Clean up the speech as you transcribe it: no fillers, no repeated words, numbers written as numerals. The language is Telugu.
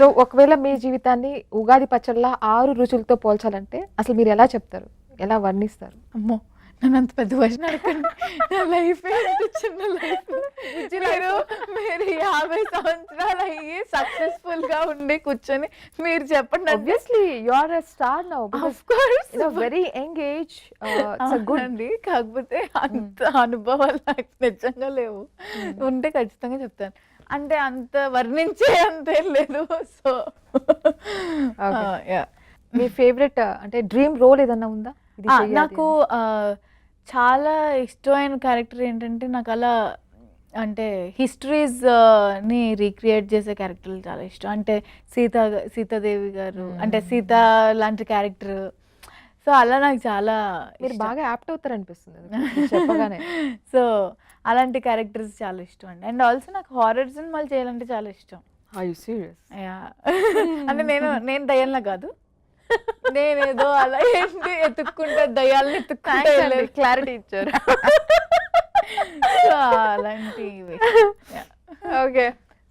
సో ఒకవేళ మీ జీవితాన్ని ఉగాది పచ్చడిలా 6 రుచులతో పోల్చాలంటే అసలు మీరు ఎలా చెప్తారు? ఎలా వర్ణిస్తారు? అమ్మో! నన్ను అంత పెద్ద క్వెషన్ అడగండి. నా లైఫే ఇంత చిన్న లైఫ్. మీరు 50 సంవత్సరాలు అయ్యి సక్సెస్‌ఫుల్‌గా ఉండి కూర్చొని మీరు చెప్పండి. Obviously you are a star now of course in a very young age. It's a good అండి. కాకపోతే అంత అనుభవాలు నాకు నిజంగా లేవు. ఉంటే ఖచ్చితంగా చెప్తాను. అంటే అంత వర్ణించే అంతేం లేదు. So yeah! మీ ఫేవరెట్ అంటే డ్రీమ్ రోల్ ఏదన్నా ఉందా? ఇది చెయ్యాలి నాకు చాలా ఇష్టమైన క్యారెక్టర్ ఏంటంటే నాకు అలా అంటే హిస్టరీస్‌ని రీక్రియేట్ చేసే క్యారెక్టర్లు చాలా ఇష్టం. అంటే సీతాదేవి గారు అంటే సీత లాంటి క్యారెక్టర్. సో అలా నాకు చాలా మీరు ఇష్టం. బాగా యాప్ట్ అవుతారనిపిస్తుంది అది చెప్పగానే. సో అలాంటి క్యారెక్టర్స్ చాలా ఇష్టం అండి. అండ్ ఆల్సో నాకు హారర్ సినిమాలు చేయాలంటే చాలా ఇష్టం. Are you serious? యాహ్! అంటే నేను దయ్యంలా కాదు. నేనేదో అలా ఏంటి ఎతుక్కుంటా దయ్యాలని ఎతుక్కుంటా వెళ్ళేది. క్లారిటీ ఇచ్చారు. సో అలాంటివి. ఓకే.